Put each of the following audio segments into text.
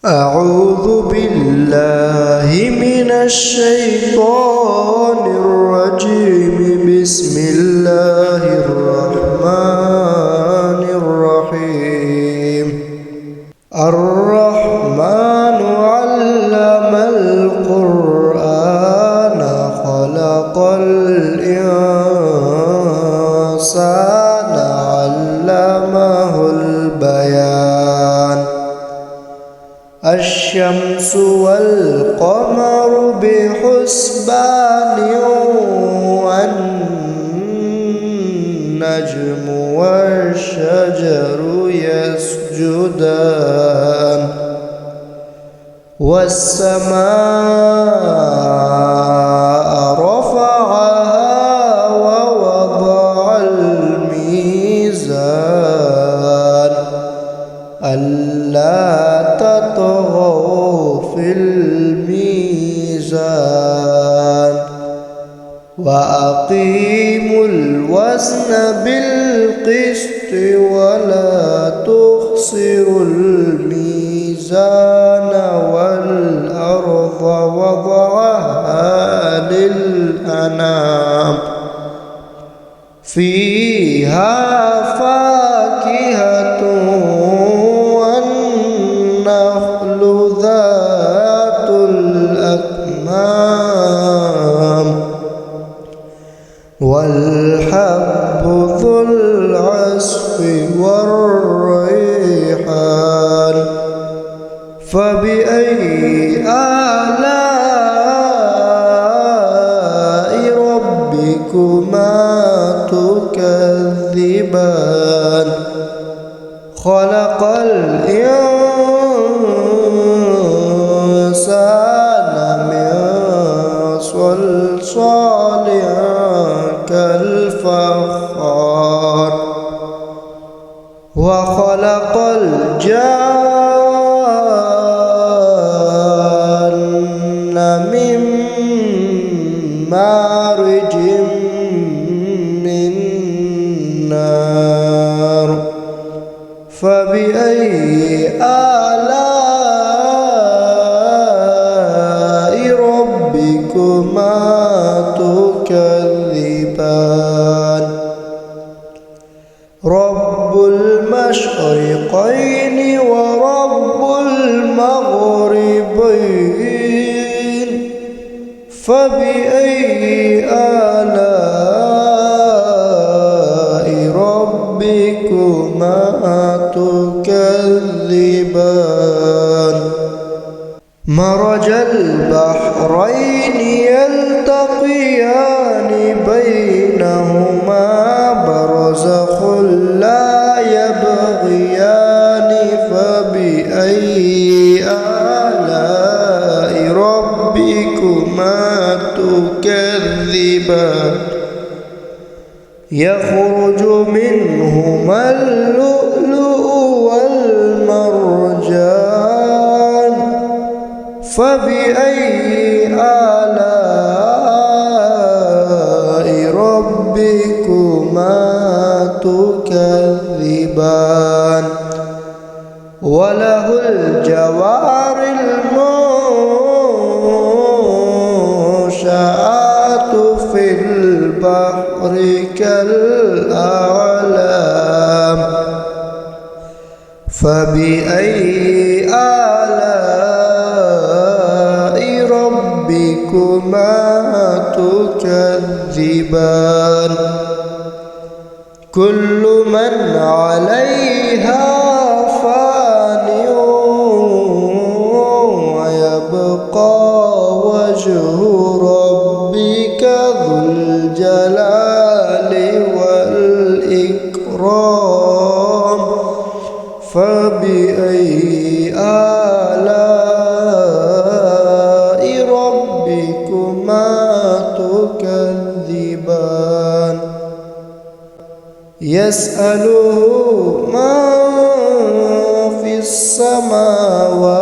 أعوذ بالله من الشيطان الرجيم. بسم الله الرحمن الرحيم. الرحمن علم القرآن خلق الإنسان علمه البيان. الشمس والقمر بحسبان والنجم والشجر يسجدان والسماء رفعها ووضع الميزان ألا تطغوا في الميزان وأقيموا الوزن بالقسط ولا تخسروا الميزان والأرض وضعها للأنام فيها فاكهة والنخل ذات الأكمام والحب ذو العصف والريحان. فبأي آلاء ربكما تكذبان؟ خلق الإنسان من صلصال كالفخار وخلق الجان من مارج من نار. فبأي آلاء ربكما تكذبان؟ رب المشرقين ورب المغربين. فبأي آلاء ربكما تكذبان؟ مرج البحرين يلتقيان بينهما برزخ لا يبغيان. فبأي آلاء ربكما تكذبان؟ يخرج منهما اللؤلؤ والمرجان. فبأي آلاء ربكما تكذبان؟ وله الجوار المنشآت في البحر كالأعلام. فبأي آلاء ربكما تكذبان؟ كل من عليها فان ويبقى وجه ربك ذو الجلال والإكرام. فبأي آلاء ربكما تكذبان؟ يسأله من في السماوات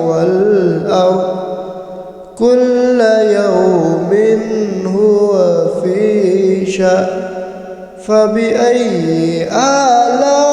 والأرض كل يوم هو في شأن. فبأي آلاء